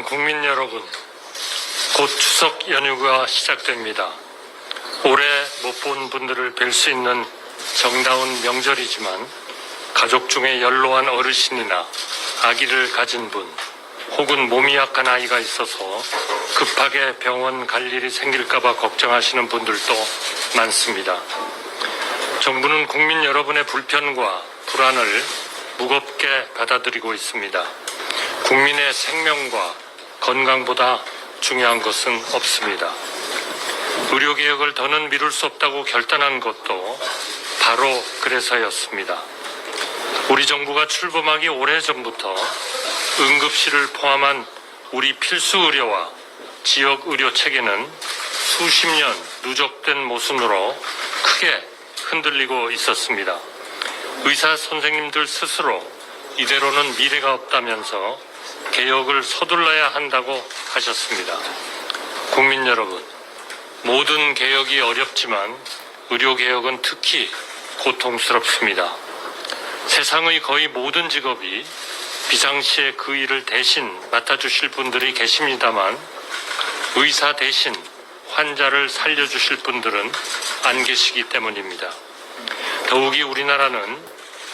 국민 여러분, 곧 추석 연휴가 시작됩니다. 올해 못 본 분들을 뵐 수 있는 정다운 명절이지만 가족 중에 연로한 어르신이나 아기를 가진 분 혹은 몸이 약한 아이가 있어서 급하게 병원 갈 일이 생길까봐 걱정하시는 분들도 많습니다. 정부는 국민 여러분의 불편과 불안을 무겁게 받아들이고 있습니다. 국민의 생명과 건강보다 중요한 것은 없습니다. 의료개혁을 더는 미룰 수 없다고 결단한 것도 바로 그래서였습니다. 우리 정부가 출범하기 오래전부터 응급실을 포함한 우리 필수 의료와 지역 의료 체계는 수십 년 누적된 모순으로 크게 흔들리고 있었습니다. 의사 선생님들 스스로 이대로는 미래가 없다면서 개혁을 서둘러야 한다고 하셨습니다. 국민 여러분, 모든 개혁이 어렵지만 의료개혁은 특히 고통스럽습니다. 세상의 거의 모든 직업이 비상시에 그 일을 대신 맡아주실 분들이 계십니다만 의사 대신 환자를 살려주실 분들은 안 계시기 때문입니다. 더욱이 우리나라는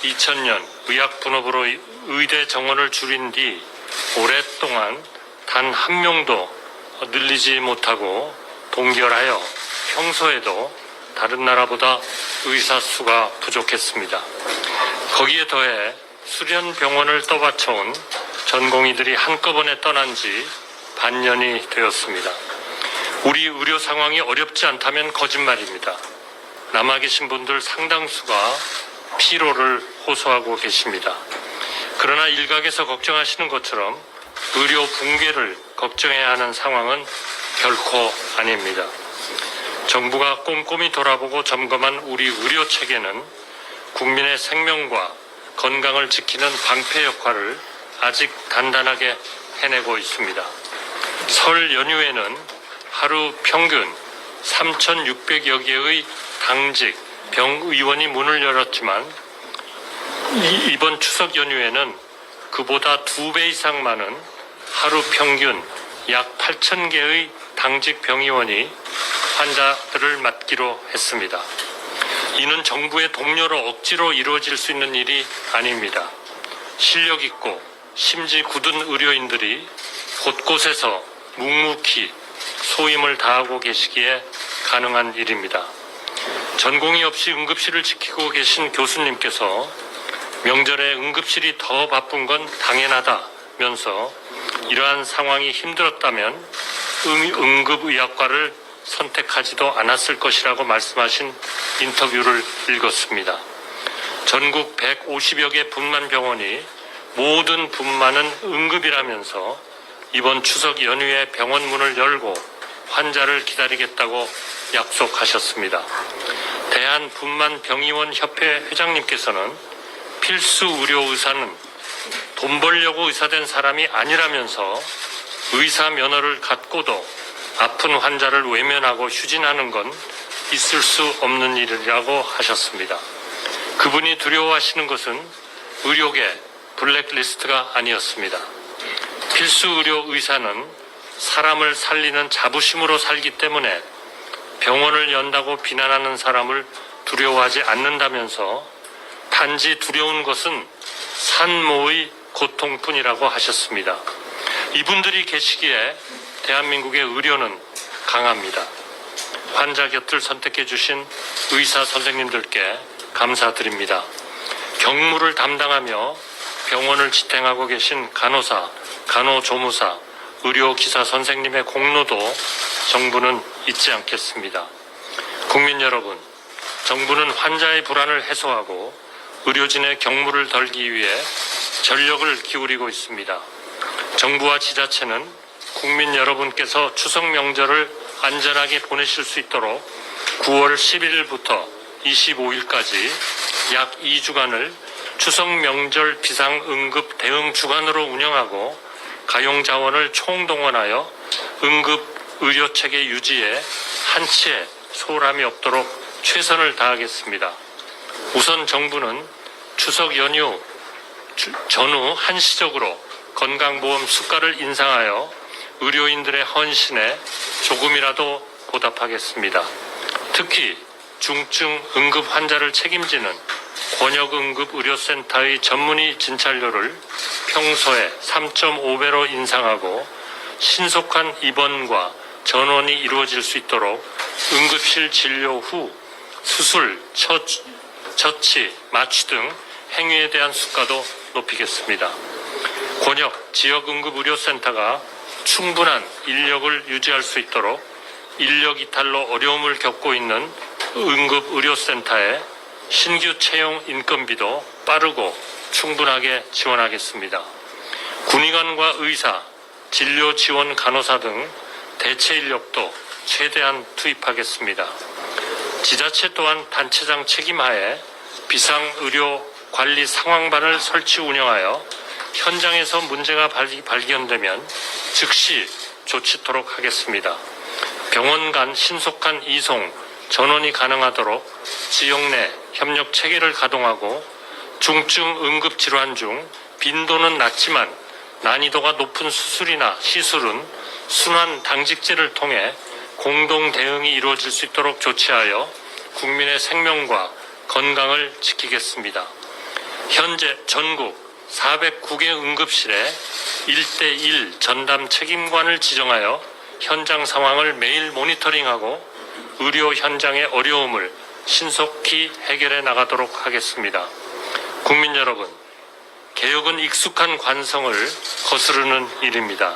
2000년 의학분업으로 의대 정원을 줄인 뒤 오랫동안 단 한 명도 늘리지 못하고 동결하여 평소에도 다른 나라보다 의사 수가 부족했습니다. 거기에 더해 수련병원을 떠받쳐온 전공의들이 한꺼번에 떠난 지 반년이 되었습니다. 우리 의료 상황이 어렵지 않다면 거짓말입니다. 남아 계신 분들 상당수가 피로를 호소하고 계십니다. 그러나 일각에서 걱정하시는 것처럼 의료 붕괴를 걱정해야 하는 상황은 결코 아닙니다. 정부가 꼼꼼히 돌아보고 점검한 우리 의료 체계는 국민의 생명과 건강을 지키는 방패 역할을 아직 단단하게 해내고 있습니다. 설 연휴에는 하루 평균 3,600여 개의 당직 병의원이 문을 열었지만 이번 추석 연휴에는 그보다 2배 이상 많은 하루 평균 약 8,000개의 당직 병의원이 환자들을 맡기로 했습니다. 이는 정부의 동료로 억지로 이루어질 수 있는 일이 아닙니다. 실력 있고 심지 굳은 의료인들이 곳곳에서 묵묵히 소임을 다하고 계시기에 가능한 일입니다. 전공의 없이 응급실을 지키고 계신 교수님께서 명절에 응급실이 더 바쁜 건 당연하다면서 이러한 상황이 힘들었다면 응급의학과를 선택하지도 않았을 것이라고 말씀하신 인터뷰를 읽었습니다. 전국 150여 개 분만병원이 모든 분만은 응급이라면서 이번 추석 연휴에 병원 문을 열고 환자를 기다리겠다고 약속하셨습니다. 대한분만병의원협회 회장님께서는 필수 의료의사는 돈 벌려고 의사된 사람이 아니라면서 의사 면허를 갖고도 아픈 환자를 외면하고 휴진하는 건 있을 수 없는 일이라고 하셨습니다. 그분이 두려워하시는 것은 의료계 블랙리스트가 아니었습니다. 필수 의료 의사는 사람을 살리는 자부심으로 살기 때문에 병원을 연다고 비난하는 사람을 두려워하지 않는다면서 단지 두려운 것은 산모의 고통뿐이라고 하셨습니다. 이분들이 계시기에 대한민국의 의료는 강합니다. 환자 곁을 선택해 주신 의사 선생님들께 감사드립니다. 경무를 담당하며 병원을 지탱하고 계신 간호사, 간호조무사, 의료기사 선생님의 공로도 정부는 잊지 않겠습니다. 국민 여러분, 정부는 환자의 불안을 해소하고 의료진의 경무를 덜기 위해 전력을 기울이고 있습니다. 정부와 지자체는 국민 여러분께서 추석 명절을 안전하게 보내실 수 있도록 9월 11일부터 25일까지 약 2주간을 추석 명절 비상응급 대응 주간으로 운영하고 가용자원을 총동원하여 응급 의료체계 유지에 한치의 소홀함이 없도록 최선을 다하겠습니다. 우선 정부는 추석 연휴 전후 한시적으로 건강보험 수가를 인상하여 의료인들의 헌신에 조금이라도 보답하겠습니다. 특히 중증 응급 환자를 책임지는 권역응급의료센터의 전문의 진찰료를 평소에 3.5배로 인상하고 신속한 입원과 전원이 이루어질 수 있도록 응급실 진료 후 수술, 처치, 마취 등 행위에 대한 수가도 높이겠습니다. 권역, 지역응급의료센터가 충분한 인력을 유지할 수 있도록 인력 이탈로 어려움을 겪고 있는 응급의료센터에 신규 채용 인건비도 빠르고 충분하게 지원하겠습니다. 군의관과 의사, 진료 지원 간호사 등 대체 인력도 최대한 투입하겠습니다. 지자체 또한 단체장 책임하에 비상의료 관리 상황반을 설치 운영하여 현장에서 문제가 발견되면 즉시 조치토록 하겠습니다. 병원 간 신속한 이송, 전원이 가능하도록 지역 내 협력 체계를 가동하고 중증 응급 질환 중 빈도는 낮지만 난이도가 높은 수술이나 시술은 순환 당직제를 통해 공동 대응이 이루어질 수 있도록 조치하여 국민의 생명과 건강을 지키겠습니다. 현재 전국 409개 응급실에 1:1 전담 책임관을 지정하여 현장 상황을 매일 모니터링하고 의료 현장의 어려움을 신속히 해결해 나가도록 하겠습니다. 국민 여러분, 개혁은 익숙한 관성을 거스르는 일입니다.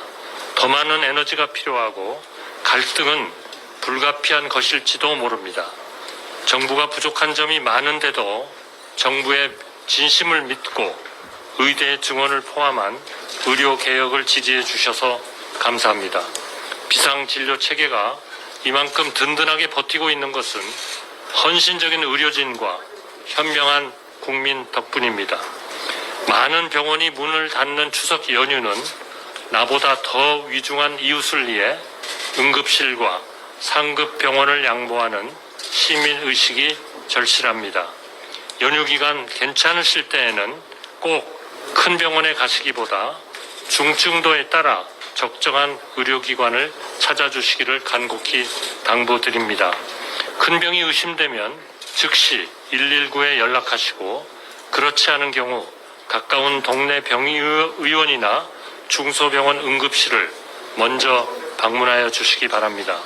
더 많은 에너지가 필요하고 갈등은 불가피한 것일지도 모릅니다. 정부가 부족한 점이 많은데도 정부의 진심을 믿고 의대의 증원을 포함한 의료 개혁을 지지해 주셔서 감사합니다. 비상진료 체계가 이만큼 든든하게 버티고 있는 것은 헌신적인 의료진과 현명한 국민 덕분입니다. 많은 병원이 문을 닫는 추석 연휴는 나보다 더 위중한 이웃을 위해 응급실과 상급 병원을 양보하는 시민의식이 절실합니다. 연휴 기간 괜찮으실 때에는 꼭 큰 병원에 가시기보다 중증도에 따라 적정한 의료기관을 찾아주시기를 간곡히 당부드립니다. 큰 병이 의심되면 즉시 119에 연락하시고 그렇지 않은 경우 가까운 동네 병의원이나 중소병원 응급실을 먼저 방문하여 주시기 바랍니다.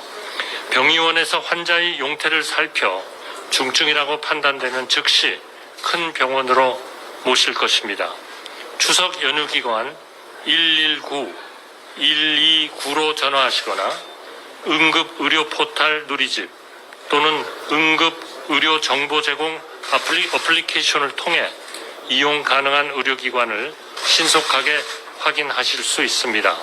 병의원에서 환자의 용태를 살펴 중증이라고 판단되면 즉시 큰 병원으로 모실 것입니다. 추석 연휴 기간 119, 129로 전화하시거나 응급의료 포탈 누리집 또는 응급의료 정보 제공 어플리케이션을 통해 이용 가능한 의료기관을 신속하게 확인하실 수 있습니다.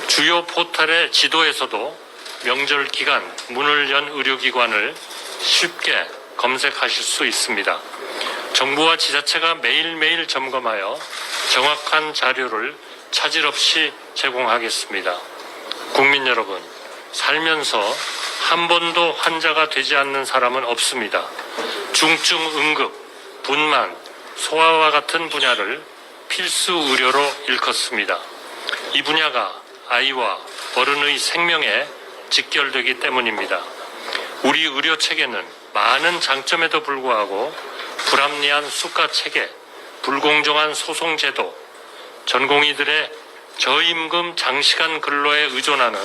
주요 포탈의 지도에서도 명절 기간 문을 연 의료기관을 쉽게 검색하실 수 있습니다. 정부와 지자체가 매일매일 점검하여 정확한 자료를 차질 없이 제공하겠습니다. 국민 여러분, 살면서 한 번도 환자가 되지 않는 사람은 없습니다. 중증 응급, 분만, 소아와 같은 분야를 필수 의료로 일컫습니다. 이 분야가 아이와 어른의 생명에 직결되기 때문입니다. 우리 의료 체계는 많은 장점에도 불구하고 불합리한 수가 체계, 불공정한 소송 제도, 전공의들의 저임금 장시간 근로에 의존하는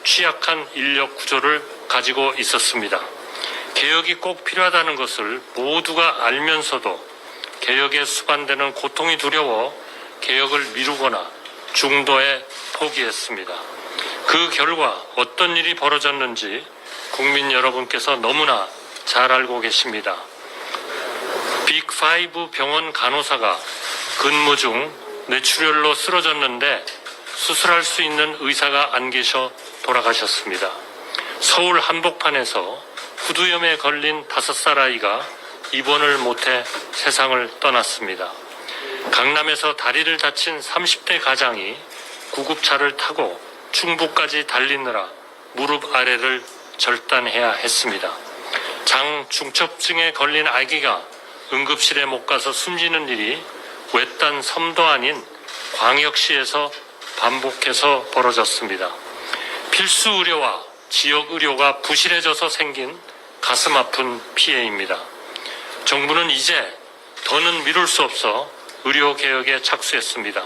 취약한 인력 구조를 가지고 있었습니다. 개혁이 꼭 필요하다는 것을 모두가 알면서도 개혁에 수반되는 고통이 두려워 개혁을 미루거나 중도에 포기했습니다. 그 결과 어떤 일이 벌어졌는지 국민 여러분께서 너무나 잘 알고 계십니다. 빅5 병원 간호사가 근무 중 뇌출혈로 쓰러졌는데 수술할 수 있는 의사가 안 계셔 돌아가셨습니다. 서울 한복판에서 후두염에 걸린 5살 아이가 입원을 못해 세상을 떠났습니다. 강남에서 다리를 다친 30대 가장이 구급차를 타고 충북까지 달리느라 무릎 아래를 절단해야 했습니다. 장 중첩증에 걸린 아기가 응급실에 못 가서 숨지는 일이 외딴 섬도 아닌 광역시에서 반복해서 벌어졌습니다. 필수 의료와 지역 의료가 부실해져서 생긴 가슴 아픈 피해입니다. 정부는 이제 더는 미룰 수 없어 의료 개혁에 착수했습니다.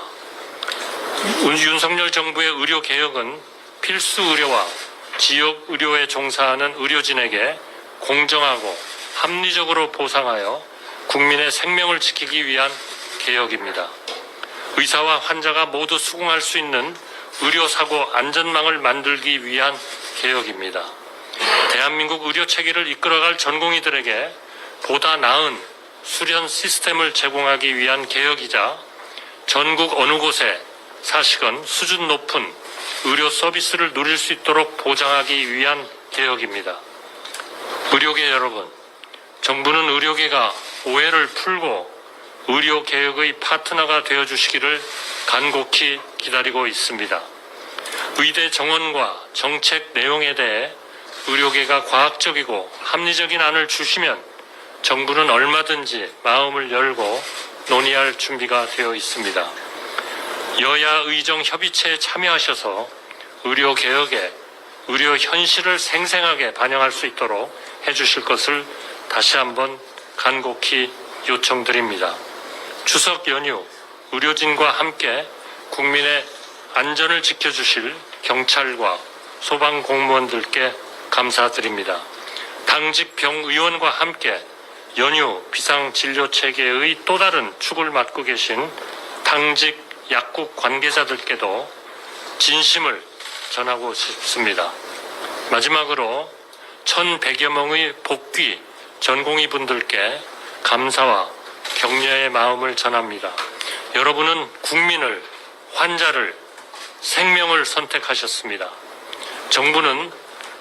윤석열 정부의 의료 개혁은 필수 의료와 지역 의료에 종사하는 의료진에게 공정하고 합리적으로 보상하여 국민의 생명을 지키기 위한 개혁입니다. 의사와 환자가 모두 수긍할 수 있는 의료사고 안전망을 만들기 위한 개혁입니다. 대한민국 의료체계를 이끌어갈 전공의들에게 보다 나은 수련 시스템을 제공하기 위한 개혁이자 전국 어느 곳에 사시건 수준 높은 의료 서비스를 누릴 수 있도록 보장하기 위한 개혁입니다. 의료계 여러분, 정부는 의료계가 오해를 풀고 의료개혁의 파트너가 되어주시기를 간곡히 기다리고 있습니다. 의대 정원과 정책 내용에 대해 의료계가 과학적이고 합리적인 안을 주시면 정부는 얼마든지 마음을 열고 논의할 준비가 되어 있습니다. 여야 의정 협의체에 참여하셔서 의료개혁에 의료 현실을 생생하게 반영할 수 있도록 해주실 것을 다시 한번 간곡히 요청드립니다. 추석 연휴 의료진과 함께 국민의 안전을 지켜주실 경찰과 소방공무원들께 감사드립니다. 당직 병의원과 함께 연휴 비상진료체계의 또 다른 축을 맡고 계신 당직 약국 관계자들께도 진심을 전하고 싶습니다. 마지막으로 1,100여 명의 복귀 전공의 분들께 감사와 격려의 마음을 전합니다. 여러분은 국민을, 환자를, 생명을 선택하셨습니다. 정부는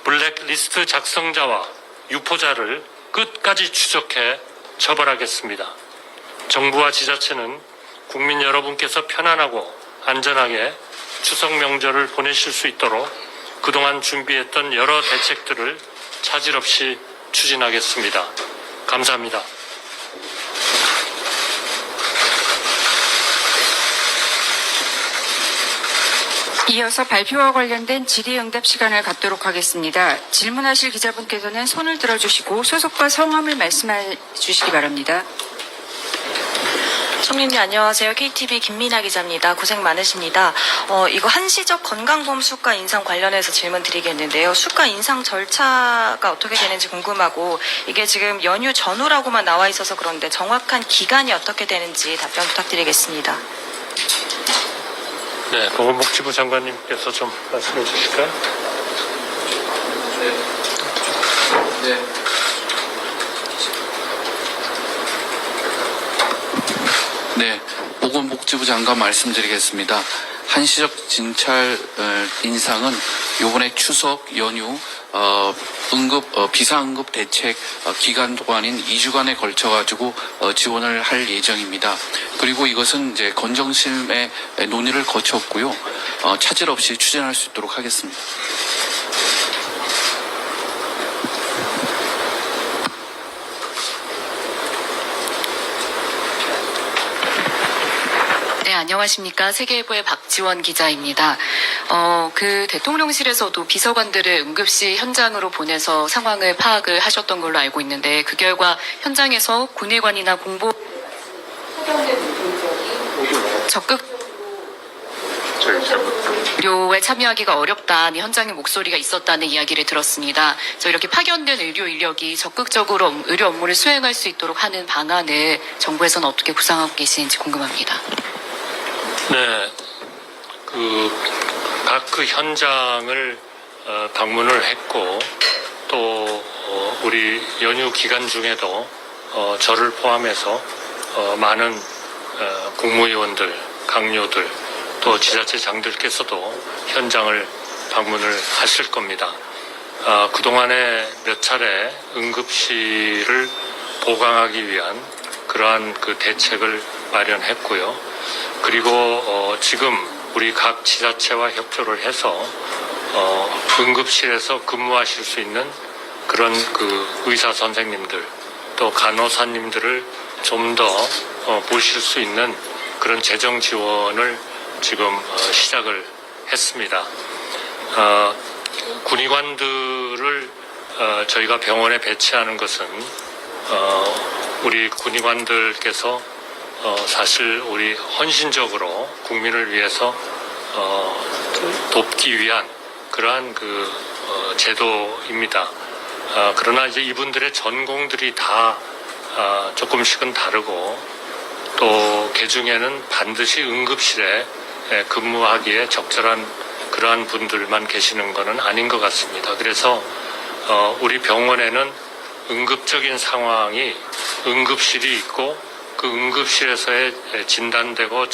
블랙리스트 작성자와 유포자를 끝까지 추적해 처벌하겠습니다. 정부와 지자체는 국민 여러분께서 편안하고 안전하게 추석 명절을 보내실 수 있도록 그동안 준비했던 여러 대책들을 차질 없이 추진하겠습니다. 감사합니다. 이어서 발표와 관련된 질의응답 시간을 갖도록 하겠습니다. 질문하실 기자분께서는 손을 들어주시고 소속과 성함을 말씀해 주시기 바랍니다. 총리님 안녕하세요. KTV 김민아 기자입니다. 고생 많으십니다. 이거 한시적 건강보험 수가 인상 관련해서 질문 드리겠는데요. 수가 인상 절차가 어떻게 되는지 궁금하고 이게 지금 연휴 전후라고만 나와 있어서 그런데 정확한 기간이 어떻게 되는지 답변 부탁드리겠습니다. 네, 보건복지부 장관님께서 좀 말씀해 주실까요? 네. 네, 보건복지부 장관 말씀드리겠습니다. 한시적 진찰 인상은 이번에 추석 연휴 비상응급 대책 기간 동안인 2주간에 걸쳐 가지고 지원을 할 예정입니다. 그리고 이것은 이제 건정심의 논의를 거쳤고요. 차질 없이 추진할 수 있도록 하겠습니다. 네, 안녕하십니까. 세계일보의 박지원 기자입니다. 그 대통령실에서도 비서관들을 응급시 현장으로 보내서 상황을 파악을 하셨던 걸로 알고 있는데 그 결과 현장에서 군의관이나 공보 적극 의료에 참여하기가 어렵다는 현장의 목소리가 있었다는 이야기를 들었습니다. 그래서 이렇게 파견된 의료 인력이 적극적으로 의료 업무를 수행할 수 있도록 하는 방안을 정부에서는 어떻게 구상하고 계시는지 궁금합니다. 네, 각 현장을 방문을 했고 또 우리 연휴 기간 중에도 저를 포함해서 많은 국무위원들, 강요들 또 지자체장들께서도 현장을 방문을 하실 겁니다. 그동안에 몇 차례 응급실을 보강하기 위한 그러한 그 대책을 마련했고요. 그리고 지금 우리 각 지자체와 협조를 해서 응급실에서 근무하실 수 있는 그런 그 의사 선생님들 또 간호사님들을 좀 더 모실 수 있는 그런 재정 지원을 지금 시작을 했습니다. 군의관들을 저희가 병원에 배치하는 것은 우리 군의관들께서 사실 우리 헌신적으로 국민을 위해서 돕기 위한 그러한 제도입니다. 그러나 이제 이분들의 전공들이 다 조금씩은 다르고 또 개중에는 반드시 응급실에 근무하기에 적절한 그러한 분들만 계시는 것은 아닌 것 같습니다. 그래서 우리 병원에는 응급적인 상황이 응급실이 있고 그 응급실에서의 진단되고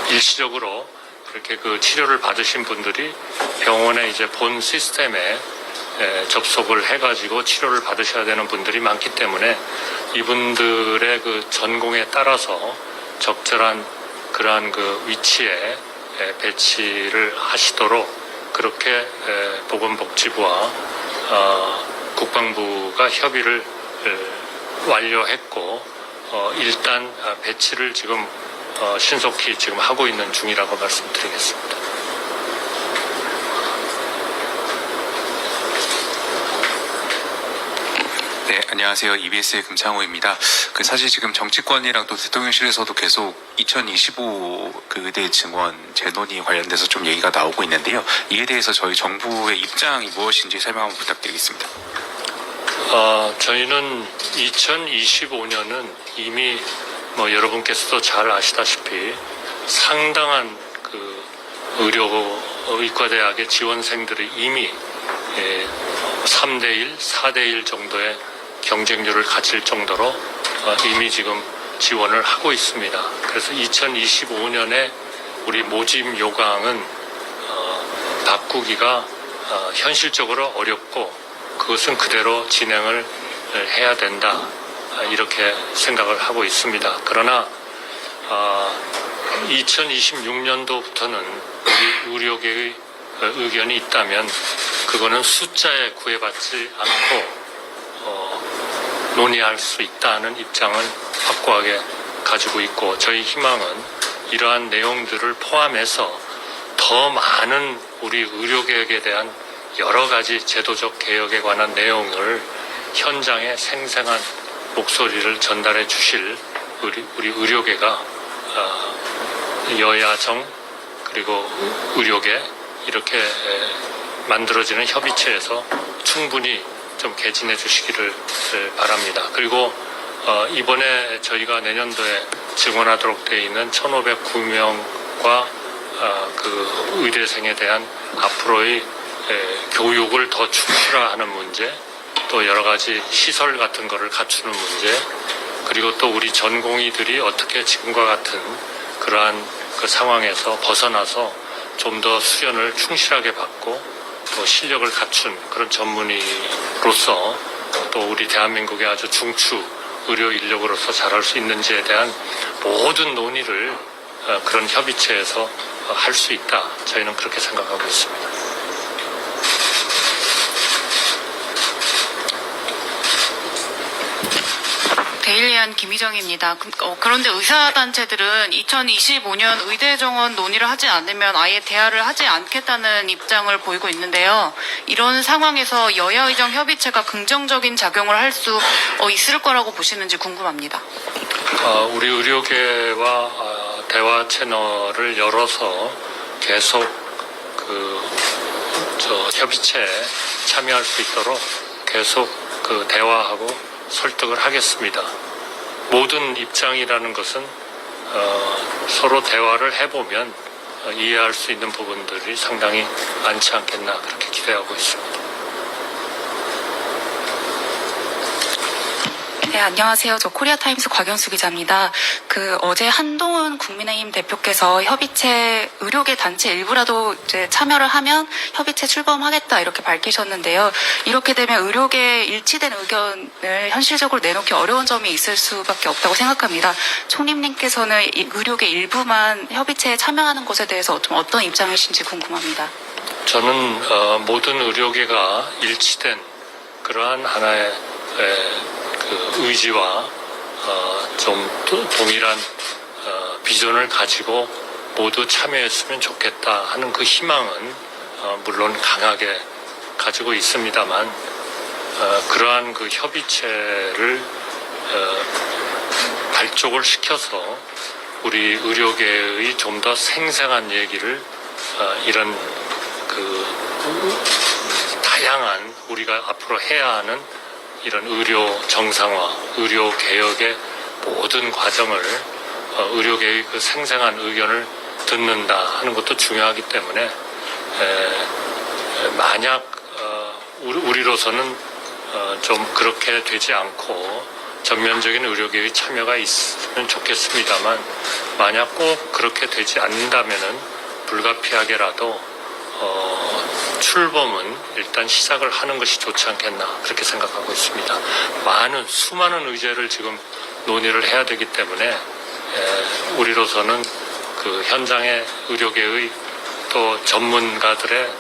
일시적으로 그렇게 그 치료를 받으신 분들이 병원의 이제 본 시스템에 접속을 해가지고 치료를 받으셔야 되는 분들이 많기 때문에 이분들의 그 전공에 따라서 적절한 그러한 그 위치에 배치를 하시도록 그렇게 보건복지부와 국방부가 협의를 완료했고 일단 배치를 지금 신속히 지금 하고 있는 중이라고 말씀드리겠습니다. 네, 안녕하세요. EBS의 금창호입니다. 사실 지금 정치권이랑 또 대통령실에서도 계속 2025 의대 증원 재논의 관련돼서 좀 얘기가 나오고 있는데요. 이에 대해서 저희 정부의 입장이 무엇인지 설명 한번 부탁드리겠습니다. 저희는 2025년은 이미 여러분께서도 잘 아시다시피 상당한 의과대학의 지원생들이 이미 3대1, 4대1 정도의 경쟁률을 갖출 정도로 이미 지금 지원을 하고 있습니다. 그래서 2025년에 우리 모집 요강은 바꾸기가 현실적으로 어렵고 그것은 그대로 진행을 해야 된다. 이렇게 생각을 하고 있습니다. 그러나 2026년도부터는 우리 의료계의 의견이 있다면 그거는 숫자에 구애받지 않고 논의할 수 있다는 입장을 확고하게 가지고 있고 저희 희망은 이러한 내용들을 포함해서 더 많은 우리 의료개혁에 대한 여러 가지 제도적 개혁에 관한 내용을 현장에 생생한 목소리를 전달해 주실 우리 의료계가 여야정 그리고 의료계 이렇게 만들어지는 협의체에서 충분히 좀 개진해 주시기를 바랍니다. 그리고 이번에 저희가 내년도에 증원하도록 되어 있는 1,509명과 그 의대생에 대한 앞으로의 교육을 더 충실화하는 문제, 또 여러 가지 시설 같은 거를 갖추는 문제, 그리고 또 우리 전공의들이 어떻게 지금과 같은 그러한 그 상황에서 벗어나서 좀 더 수련을 충실하게 받고 또 실력을 갖춘 그런 전문의로서 또 우리 대한민국의 아주 중추 의료 인력으로서 잘할 수 있는지에 대한 모든 논의를 그런 협의체에서 할 수 있다. 저희는 그렇게 생각하고 있습니다. 데일리안 김희정입니다. 그런데 의사단체들은 2025년 의대 정원 논의를 하지 않으면 아예 대화를 하지 않겠다는 입장을 보이고 있는데요. 이런 상황에서 여야의정 협의체가 긍정적인 작용을 할 수 있을 거라고 보시는지 궁금합니다. 우리 의료계와 대화 채널을 열어서 계속 협의체에 참여할 수 있도록 계속 대화하고 설득을 하겠습니다. 모든 입장이라는 것은 서로 대화를 해보면 이해할 수 있는 부분들이 상당히 많지 않겠나 그렇게 기대하고 있습니다. 네, 안녕하세요. 저 코리아타임스 곽영수 기자입니다. 어제 한동훈 국민의힘 대표께서 협의체 의료계 단체 일부라도 이제 참여를 하면 협의체 출범하겠다 이렇게 밝히셨는데요. 이렇게 되면 의료계 일치된 의견을 현실적으로 내놓기 어려운 점이 있을 수밖에 없다고 생각합니다. 총리님께서는 의료계 일부만 협의체에 참여하는 것에 대해서 어떤 입장이신지 궁금합니다. 저는 모든 의료계가 일치된 그러한 하나의 의지와 좀 동일한 비전을 가지고 모두 참여했으면 좋겠다 하는 그 희망은 물론 강하게 가지고 있습니다만 그러한 그 협의체를 발족을 시켜서 우리 의료계의 좀 더 생생한 얘기를 이런 그 다양한 우리가 앞으로 해야 하는 이런 의료 정상화, 의료 개혁의 모든 과정을 의료계의 그 생생한 의견을 듣는다 하는 것도 중요하기 때문에 만약 우리로서는 좀 그렇게 되지 않고 전면적인 의료계의 참여가 있으면 좋겠습니다만 만약 꼭 그렇게 되지 않는다면은 불가피하게라도 출범은 일단 시작을 하는 것이 좋지 않겠나 그렇게 생각하고 있습니다. 수많은 의제를 지금 논의를 해야 되기 때문에 우리로서는 그 현장의 의료계의 또 전문가들의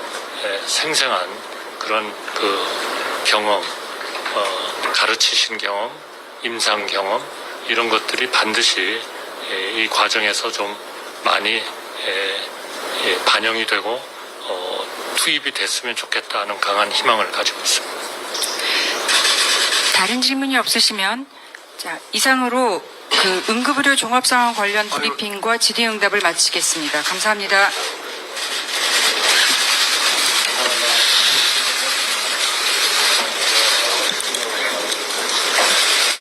생생한 그런 그 경험, 가르치신 경험, 임상 경험 이런 것들이 반드시 이 과정에서 좀 많이 반영이 되고 투입이 됐으면 좋겠다는 강한 희망을 가지고 있습니다. 다른 질문이 없으시면 자, 이상으로 그 응급의료 종합상황 관련 브리핑과 질의응답을 마치겠습니다. 감사합니다.